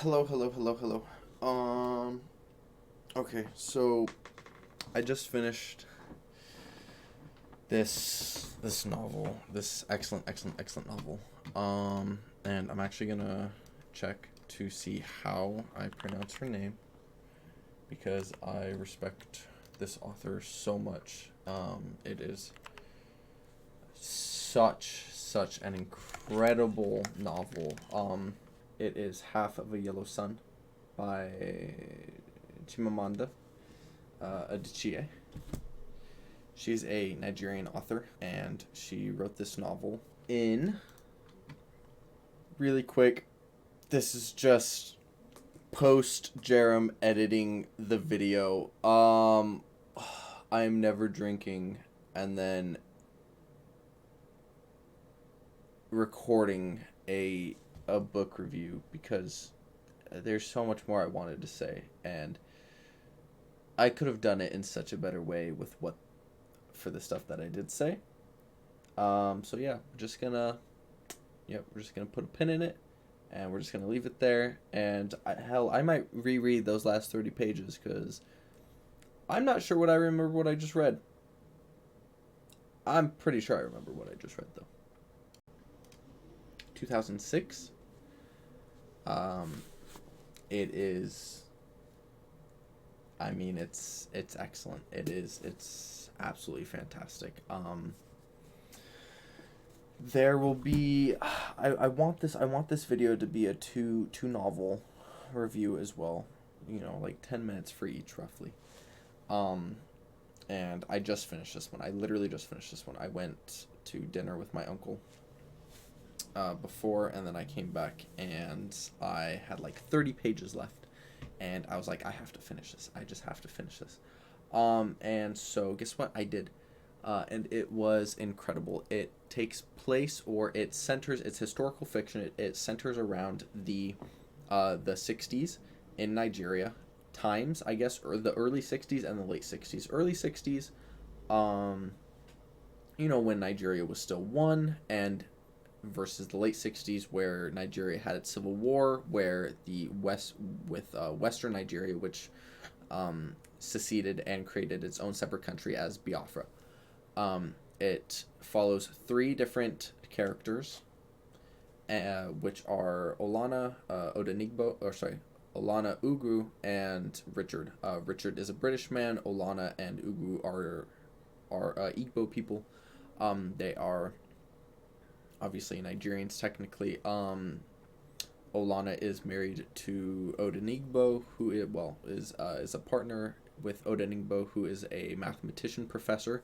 Hello, hello, hello, hello. Okay, so I just finished this novel, this excellent novel. And I'm actually gonna check to see how I pronounce her name because I respect this author so much. It is such an incredible novel. It is Half of a Yellow Sun by Chimamanda Adichie. She's a Nigerian author, and she wrote this novel in really quick. This is just post Jerem editing the video. I am never drinking and then recording a book review because there's so much more I wanted to say, and I could have done it in such a better way with what for the stuff that I did say. So yeah, we're just gonna put a pin in it, and we're just gonna leave it there. And I might reread those last 30 pages because I'm not sure what I remember what I just read. I'm pretty sure I remember what I just read though. 2006. Um, it is. I mean, it's excellent. It's absolutely fantastic. There will be. I want this video to be a two novel review as well. Like 10 minutes for each roughly. Um, and I just finished this one. I literally just finished this one. I went to dinner with my uncle before, and then I came back and I had like 30 pages left, and I was like, I have to finish this. I just have to finish this. And so guess what? I did. And it was incredible. It takes place, or it centers, it's historical fiction. It centers around the 60s in Nigeria times, I guess, or the early 60s and the late 60s. Early 60s, um, when Nigeria was still one, and versus the late 60s where Nigeria had its civil war, where the West, with Western Nigeria, which seceded and created its own separate country as Biafra. It follows three different characters, which are Olana Ugwu, and Richard. Richard is a British man. Olana and Ugwu are Igbo people. They are obviously Nigerians technically. Olana is married to Odenigbo, who is a partner with Odenigbo, who is a mathematician professor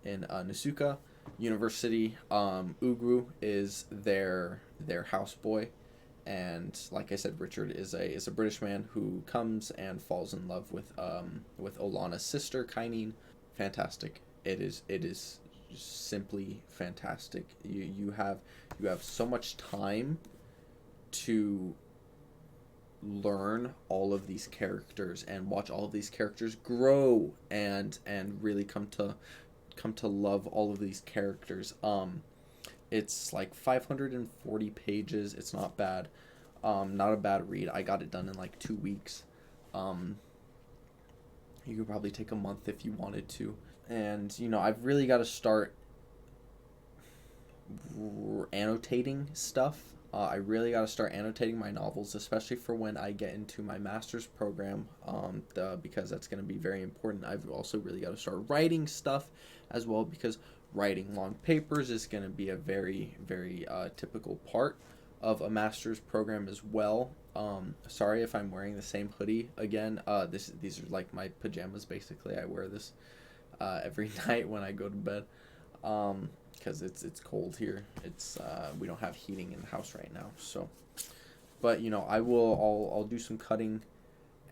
in Nasuka University. Ugwu is their houseboy, and like I said, Richard is a British man who comes and falls in love with Olana's sister, Kainene. Fantastic. It is simply fantastic. You have so much time to learn all of these characters and watch all of these characters grow and really come to love all of these characters. It's like 540 pages. It's not bad. Not a bad read. I got it done in like 2 weeks. You could probably take a month if you wanted to. And I've really got to start annotating stuff. I really got to start annotating my novels, especially for when I get into my master's program, because that's going to be very important. I've also really got to start writing stuff as well, because writing long papers is going to be a very, very typical part of a master's program as well. Sorry if I'm wearing the same hoodie again. These are like my pajamas, basically. I wear this every night when I go to bed. Because it's cold here. We don't have heating in the house right now. So, but I'll do some cutting,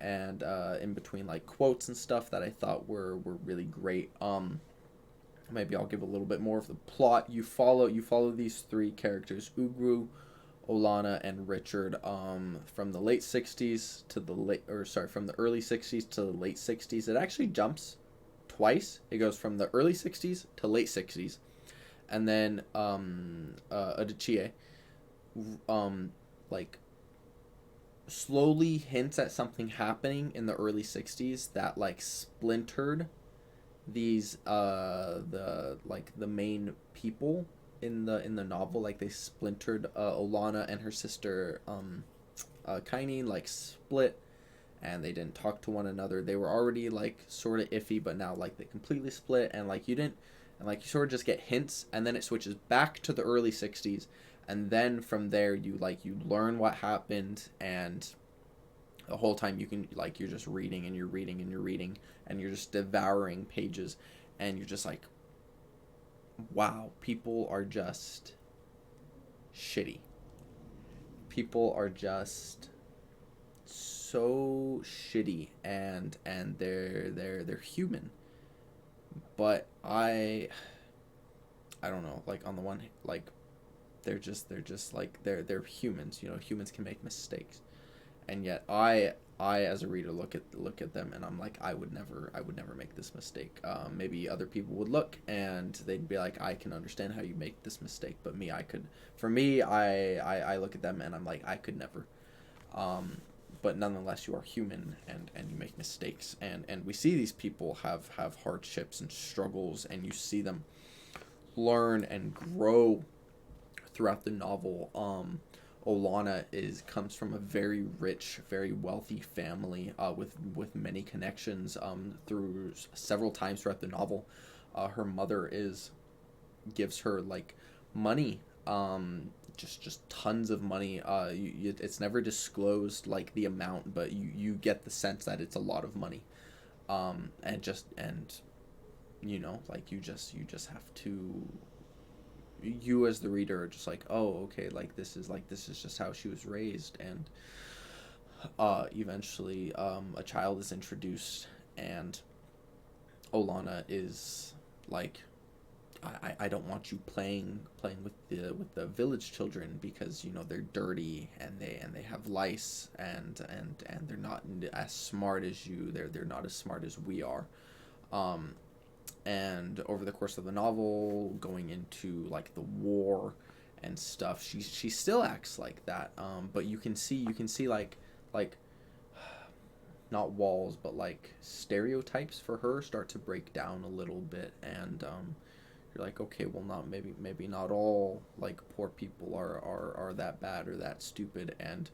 and in between like quotes and stuff that I thought were really great. Maybe I'll give a little bit more of the plot. You follow these three characters: Ugwu, Olana, and Richard. From the late 60s to from the early 60s to the late 60s. It actually jumps twice. It goes from the early 60s to late 60s. And then Adichie, like slowly hints at something happening in the early 60s that like splintered these the main people in the novel. Like they splintered, Olana and her sister Kaini like split, and they didn't talk to one another. They were already like sort of iffy, but now like they completely split, and like you didn't, and like you sort of just get hints, and then it switches back to the early 60s, and then from there you learn what happened, and the whole time you can like you're just reading and you're reading and you're reading and you're just devouring pages, and you're just like, wow, people are just shitty. People are just so shitty, and they're human. But I don't know, like on the one like they're just like they're humans, you know, humans can make mistakes. And yet I as a reader look at them, and I'm like, I would never make this mistake. Maybe other people would look and they'd be like, I can understand how you make this mistake, but me, I could. For me, I look at them and I'm like, I could never. But nonetheless, you are human, and you make mistakes, and we see these people have hardships and struggles, and you see them learn and grow throughout the novel. Olana comes from a very rich, very wealthy family, with many connections, through several times throughout the novel. Her mother is gives her like money, just tons of money. It's never disclosed like the amount, but you get the sense that it's a lot of money. And you know, like you just have to, you as the reader are just like, oh, okay, like this is just how she was raised. And eventually a child is introduced, and Olana is like, I don't want you playing with the village children, because you know they're dirty, and they have lice, and they're not as smart as you. They're not as smart as we are. um and over the course of the novel, going into like the war and stuff, she still acts like that. But you can see like not walls, but like stereotypes for her start to break down a little bit. And you're like, okay, well, not maybe not all like poor people are that bad or that stupid. And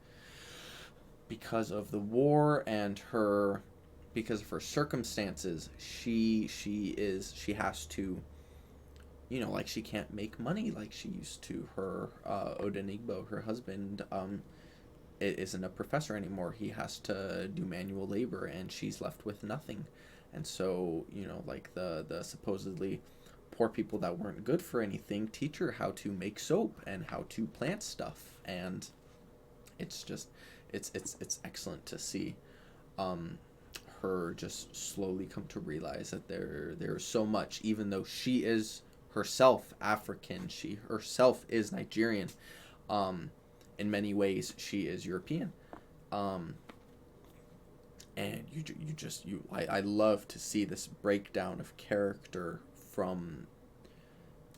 because of the war and her, because of her circumstances, she has to, you know, like she can't make money like she used to. Her Odenigbo, her husband, isn't a professor anymore. He has to do manual labor, and she's left with nothing. And so, you know, like the supposedly poor people that weren't good for anything teach her how to make soap and how to plant stuff. And it's just, it's excellent to see um her just slowly come to realize that there's so much, even though she is herself African, she herself is Nigerian. um in many ways she is European. um and I love to see this breakdown of character from,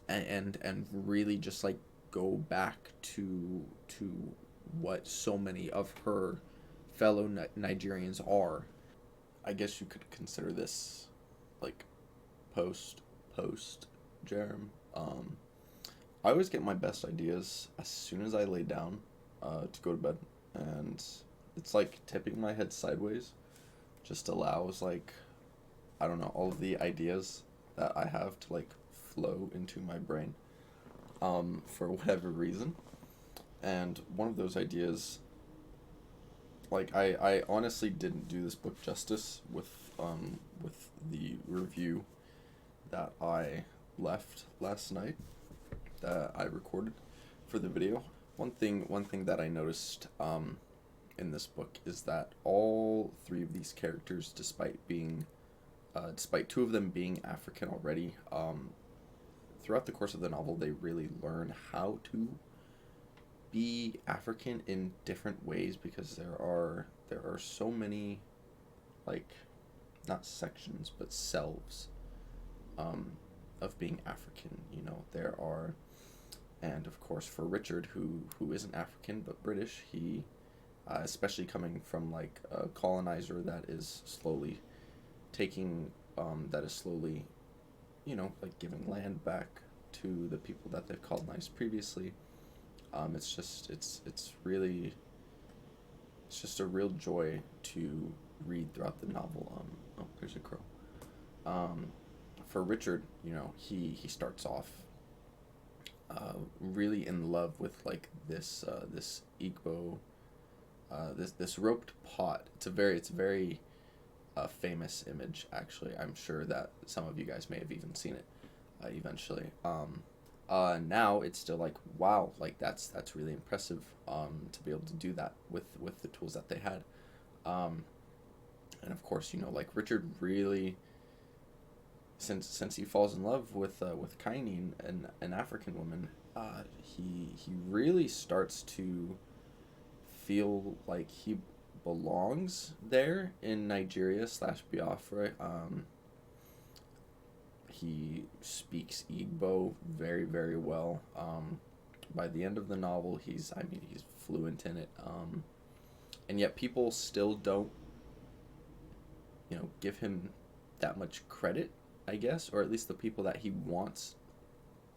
and really just like go back to what so many of her fellow Nigerians are. I guess you could consider this like post Jerem. I always get my best ideas as soon as I lay down to go to bed, and it's like tipping my head sideways just allows, like, I don't know, all of the ideas that I have to like flow into my brain for whatever reason. And one of those ideas, like, I honestly didn't do this book justice with the review that I left last night, that I recorded for the video. One thing that I noticed in this book is that all three of these characters, despite two of them being African already, throughout the course of the novel, they really learn how to be African in different ways, because there are so many, like, not sections but selves um, of being African. You know, there are, and of course for Richard, who isn't African but British, he especially coming from like a colonizer that is slowly taking, that is slowly, like giving land back to the people that they've colonized previously. It's just it's just a real joy to read throughout the novel. Oh, there's a crow. Um, for Richard, he starts off really in love with like this Igbo, this roped pot. It's a very famous image, actually. I'm sure that some of you guys may have even seen it eventually. Now it's still like, wow, like that's really impressive, to be able to do that with the tools that they had. Um, and of course, like Richard really, since he falls in love with Kaini, an African woman, he really starts to feel like he belongs there in Nigeria slash Biafra. He speaks Igbo very, very well. By the end of the novel, he's fluent in it. And yet people still don't, give him that much credit, I guess, or at least the people that he wants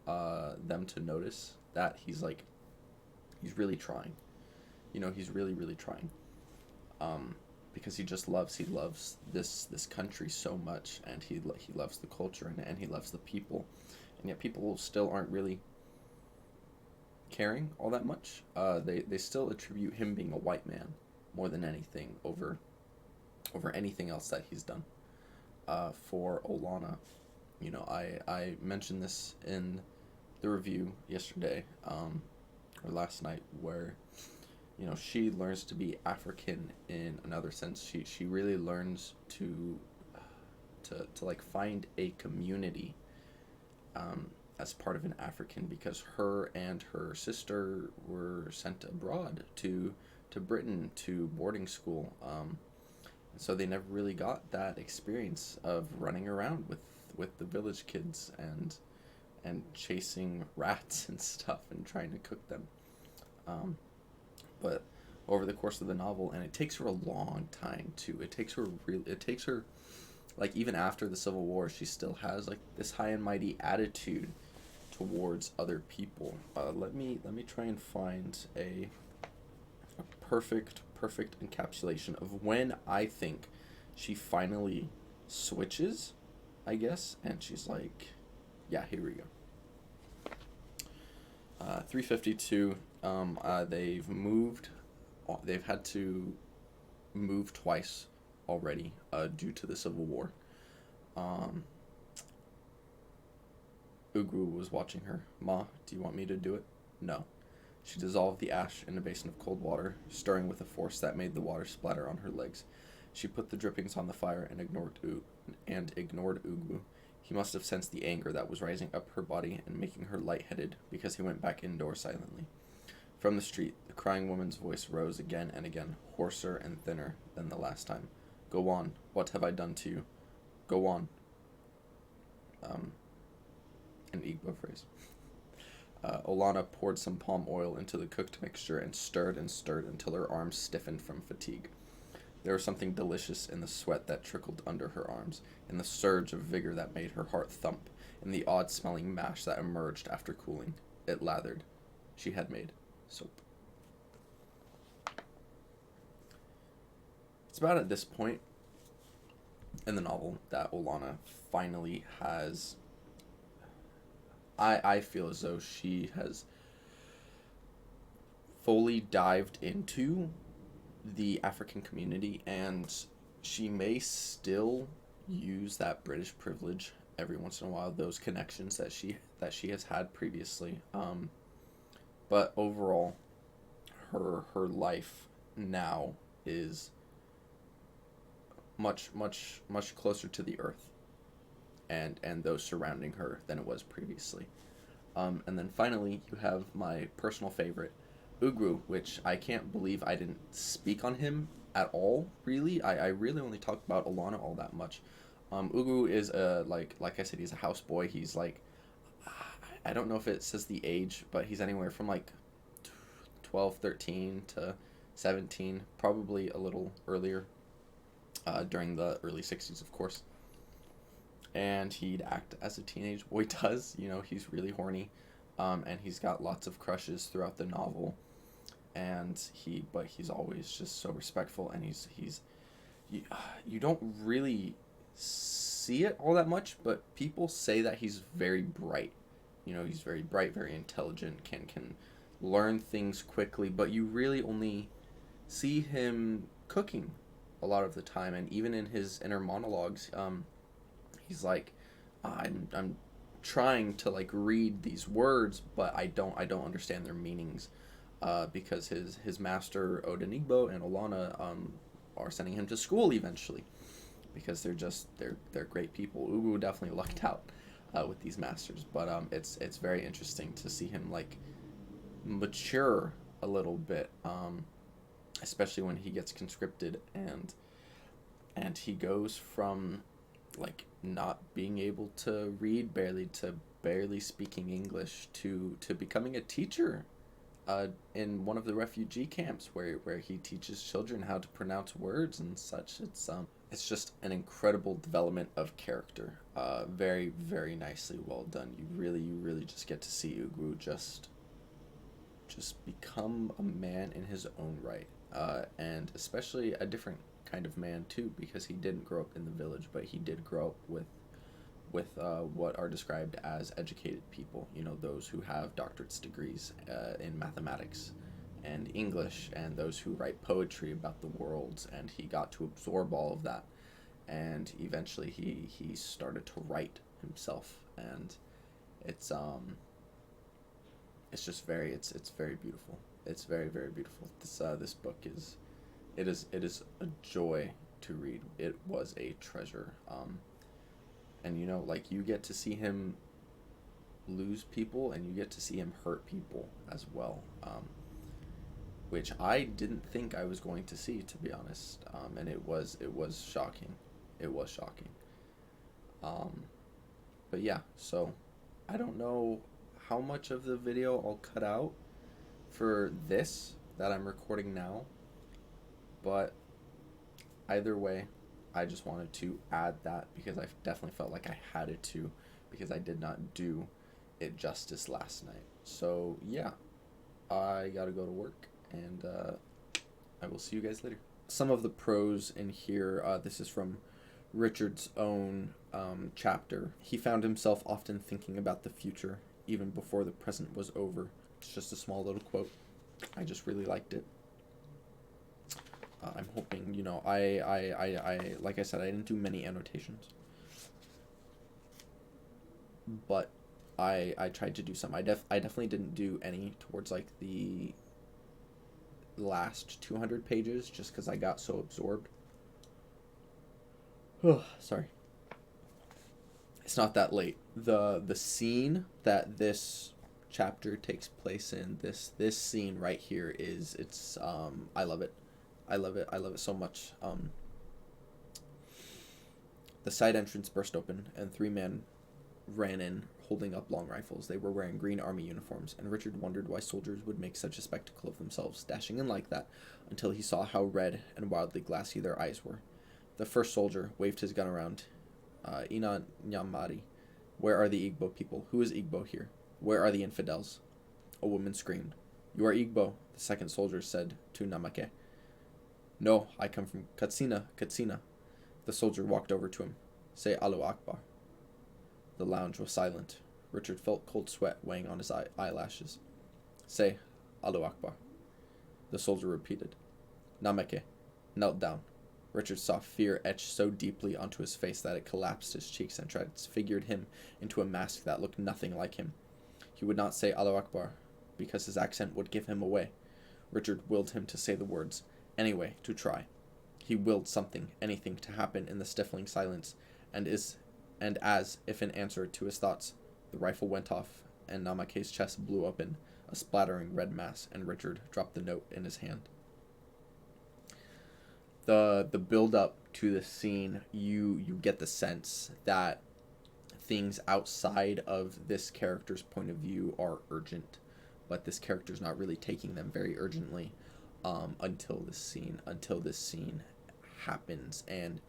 them to notice that he's really trying. He's really, really trying. Because he loves this country so much, and he loves the culture, and he loves the people, and yet people still aren't really caring all that much. They still attribute him being a white man more than anything over anything else that he's done. For Olana, I mentioned this in the review yesterday, or last night, where she learns to be African in another sense. She really learns to like find a community, as part of an African, because her and her sister were sent abroad to Britain to boarding school. And so they never really got that experience of running around with the village kids and chasing rats and stuff and trying to cook them. But over the course of the novel, and it takes her a long time too. It takes her like, even after the Civil War, she still has like this high and mighty attitude towards other people. Let me try and find a perfect encapsulation of when I think she finally switches, I guess, and she's like, yeah, here we go. 352. They've had to move twice already, due to the Civil War. Ugwu was watching her. Ma, do you want me to do it? No. She dissolved the ash in a basin of cold water, stirring with a force that made the water splatter on her legs. She put the drippings on the fire and ignored Ugwu. He must have sensed the anger that was rising up her body and making her lightheaded, because he went back indoors silently. From the street, the crying woman's voice rose again and again, hoarser and thinner than the last time. Go on. What have I done to you? Go on. An Igbo phrase. Olana poured some palm oil into the cooked mixture and stirred until her arms stiffened from fatigue. There was something delicious in the sweat that trickled under her arms, in the surge of vigor that made her heart thump, in the odd-smelling mash that emerged after cooling. It lathered. She had made soap. It's about at this point in the novel that Olana finally has... I feel as though she has fully dived into the African community, and she may still use that British privilege every once in a while, those connections that she has had previously. But overall, her life now is much closer to the earth and those surrounding her than it was previously. And then finally, you have my personal favorite, Ugwu, which I can't believe I didn't speak on him at all, really. I really only talked about Olana all that much. Ugwu is, like I said, he's a houseboy. He's like, I don't know if it says the age, but he's anywhere from like 12, 13 to 17, probably a little earlier, during the early 60s, of course. And he'd act as a teenage boy does. He's really horny, and he's got lots of crushes throughout the novel. And he's always just so respectful, and you don't really see it all that much, but people say that he's very bright. He's very bright, very intelligent, can learn things quickly, but you really only see him cooking a lot of the time. And even in his inner monologues, he's like, I'm trying to like read these words, but I don't understand their meanings, because his master Odenigbo and Olana are sending him to school eventually, because they're great people. Ugu definitely lucked out with these masters, but it's very interesting to see him like mature a little bit, especially when he gets conscripted, and he goes from like not being able to read barely to barely speaking English to becoming a teacher in one of the refugee camps where he teaches children how to pronounce words and such. It's just an incredible development of character. Very, very nicely well done. You really just get to see Ugu just become a man in his own right, and especially a different kind of man too, because he didn't grow up in the village, but he did grow up with what are described as educated people. Those who have doctorate's degrees in mathematics and English, and those who write poetry about the world. And he got to absorb all of that, and eventually he started to write himself, and it's just it's very beautiful. It's very, very beautiful. This book is a joy to read. It was a treasure. And like, you get to see him lose people, and you get to see him hurt people as well, which I didn't think I was going to see, to be honest. And it was shocking. It was shocking. But yeah, so I don't know how much of the video I'll cut out for this that I'm recording now, but either way, I just wanted to add that because I definitely felt like I had it to, because I did not do it justice last night. So yeah, I gotta go to work, and I will see you guys later. Some of the prose in here, this is from Richard's own chapter. He found himself often thinking about the future, even before the present was over. It's just a small little quote. I just really liked it. I'm hoping, I like I said, I didn't do many annotations, but I tried to do some. I definitely didn't do any towards like the last 200 pages, just because I got so absorbed. Oh, sorry. It's not that late. The scene that this chapter takes place in, this scene right here, I love it. I love it so much. The side entrance burst open, and 3 men ran in, holding up long rifles. They were wearing green army uniforms, and Richard wondered why soldiers would make such a spectacle of themselves, dashing in like that, until he saw how red and wildly glassy their eyes were. The first soldier waved his gun around. Ina Nyamari, where are the Igbo people? Who is Igbo here? Where are the infidels? A woman screamed. You are Igbo, the second soldier said to Namake. No, I come from Katsina. The soldier walked over to him. Say Allahu Akbar. The lounge was silent. Richard felt cold sweat weighing on his eyelashes. Say Allahu Akbar. The soldier repeated. Nameke knelt down. Richard saw fear etched so deeply onto his face that it collapsed his cheeks and transfigured him into a mask that looked nothing like him. He would not say Allahu Akbar, because his accent would give him away. Richard willed him to say the words, anyway, to try. He willed something, anything, to happen in the stifling silence, and as if in answer to his thoughts, the rifle went off, and Namake's chest blew open, a splattering red mass, and Richard dropped the note in his hand. The build up to the scene, you get the sense that things outside of this character's point of view are urgent, but this character's not really taking them very urgently. until this scene happens. And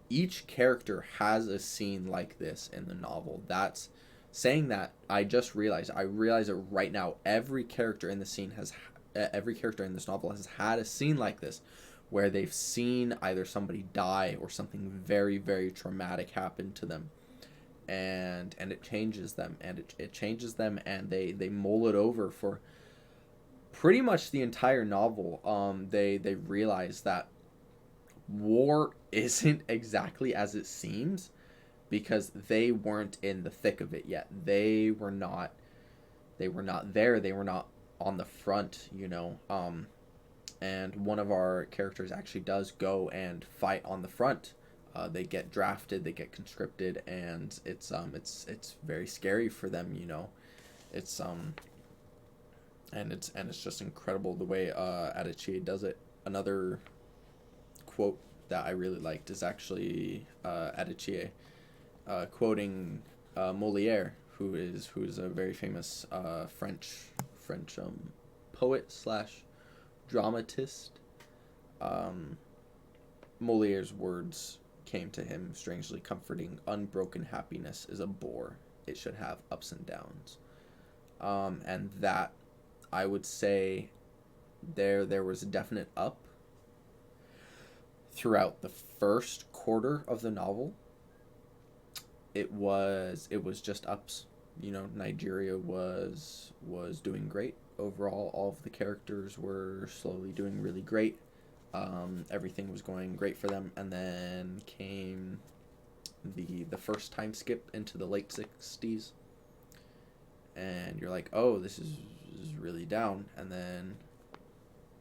each character has a scene like this in the novel. That's saying that I realize it right now. Every character in this novel has had a scene like this, where they've seen either somebody die or something very, very traumatic happen to them, and it changes them, and they mull it over for pretty much the entire novel. They realize that war isn't exactly as it seems, because they weren't in the thick of it yet. They were not there. They were not on the front, and one of our characters actually does go and fight on the front. They get drafted, they get conscripted, and it's very scary for them. It's and it's just incredible the way Adichie does it. Another quote that I really liked is actually Adichie quoting Moliere, who is a very famous French poet slash dramatist. Moliere's words came to him strangely comforting. Unbroken happiness is a bore. It should have ups and downs. And that, I would say, there was a definite up throughout the first quarter of the novel. It was just ups. Nigeria was doing great overall. All of the characters were slowly doing really great. Everything was going great for them, and then came the first time skip into the late 60s, and you're like, oh, this is really down. And then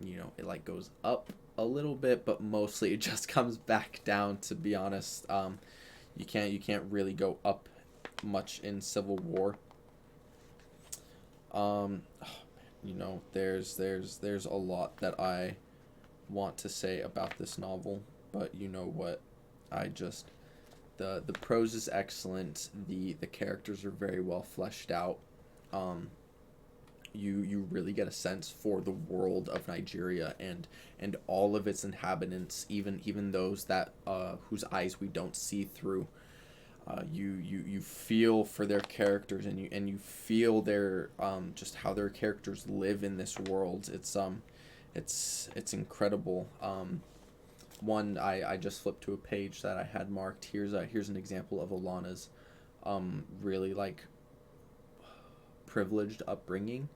it like goes up a little bit, but mostly it just comes back down, to be honest. You can't really go up much in Civil War. There's a lot that I want to say about this novel, but you know what? The prose is excellent. The characters are very well fleshed out. You really get a sense for the world of Nigeria and all of its inhabitants, even those that whose eyes we don't see through. You feel for their characters, and you feel their just how their characters live in this world. It's incredible. One, I just flipped to a page that I had marked. Here's an example of Olana's really like privileged upbringing.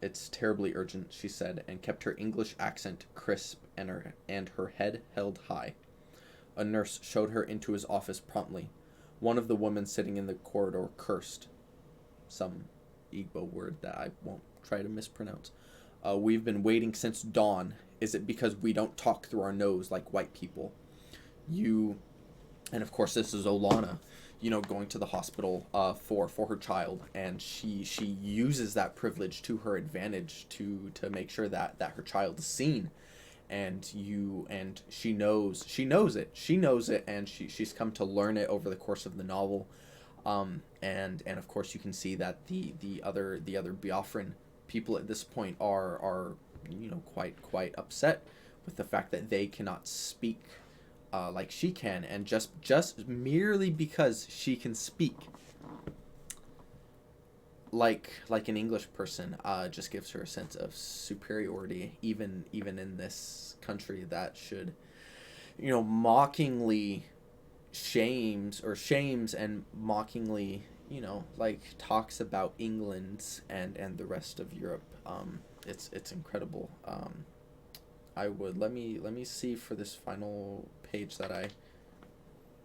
It's terribly urgent, she said, and kept her English accent crisp and her head held high. A nurse showed her into his office promptly. One of the women sitting in the corridor cursed, some Igbo word that I won't try to mispronounce. We've been waiting since dawn. Is it because we don't talk through our nose like white people? And of course this is Olana, going to the hospital for her child, and she uses that privilege to her advantage to make sure that her child is seen. And she knows it, and she's come to learn it over the course of the novel. And of course you can see that the other Biafran people at this point are quite upset with the fact that they cannot speak like she can, and just merely because she can speak like an English person just gives her a sense of superiority, even in this country that should mockingly shames and mockingly talks about England and the rest of Europe. It's incredible. Let me see for this final page that I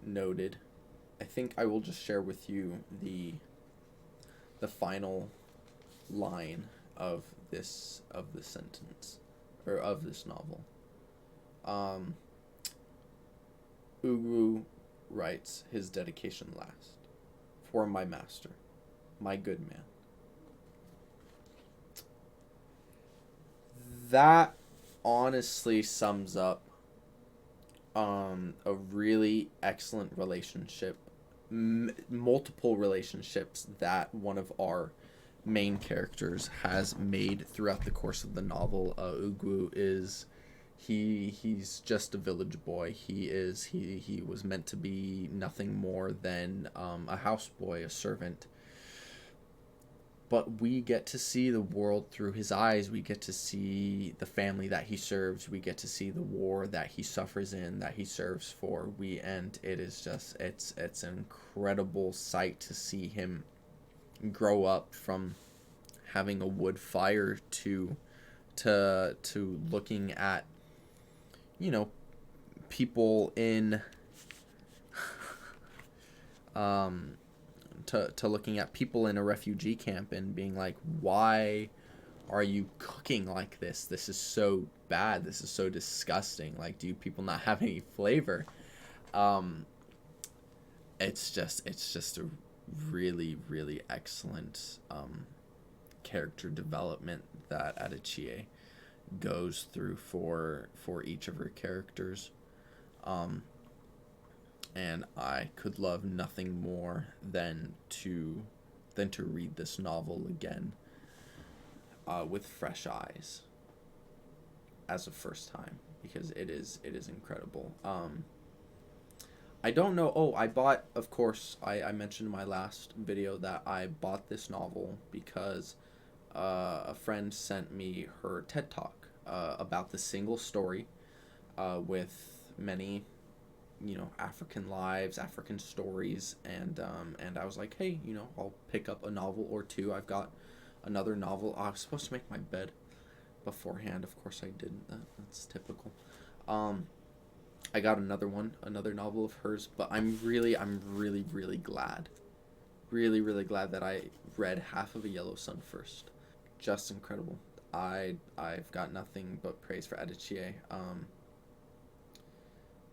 noted. I think I will just share with you the final line of this sentence, or of this novel. Ugu writes his dedication last. For my master, my good man. That honestly sums up a really excellent relationship, multiple relationships that one of our main characters has made throughout the course of the novel. Ugu is he's just a village boy. He was meant to be nothing more than a houseboy, a servant. But we get to see the world through his eyes. We get to see the family that he serves. We get to see the war that he suffers in, that he serves for. And it is just it's an incredible sight to see him grow up from having a wood fire to looking at, you know, people in to looking at people in a refugee camp and being like, why are you cooking like this? This is so bad. This is so disgusting. Like, do you people not have any flavor? It's just a really, really excellent character development that Adichie goes through for each of her characters. And I could love nothing more than to read this novel again with fresh eyes as a first time, because it is incredible. I don't know. Oh, I bought, of course, I mentioned in my last video that I bought this novel because a friend sent me her TED Talk about the single story with many, African lives, African stories, and I was like, hey, I'll pick up a novel or two. I've got another novel. I was supposed to make my bed beforehand. Of course, I didn't. That's typical. I got another novel of hers, but I'm really, really glad, really glad that I read Half of a Yellow Sun first. Just incredible. I've got nothing but praise for Adichie.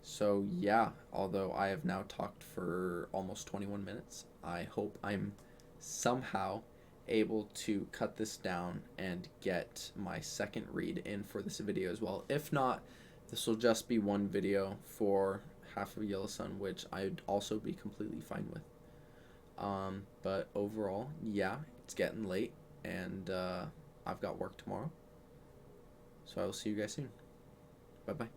So yeah, although I have now talked for almost 21 minutes, I hope I'm somehow able to cut this down and get my second read in for this video as well. If not, this will just be one video for Half of a Yellow Sun, which I'd also be completely fine with. But overall, yeah, it's getting late, and I've got work tomorrow. So I will see you guys soon. Bye-bye.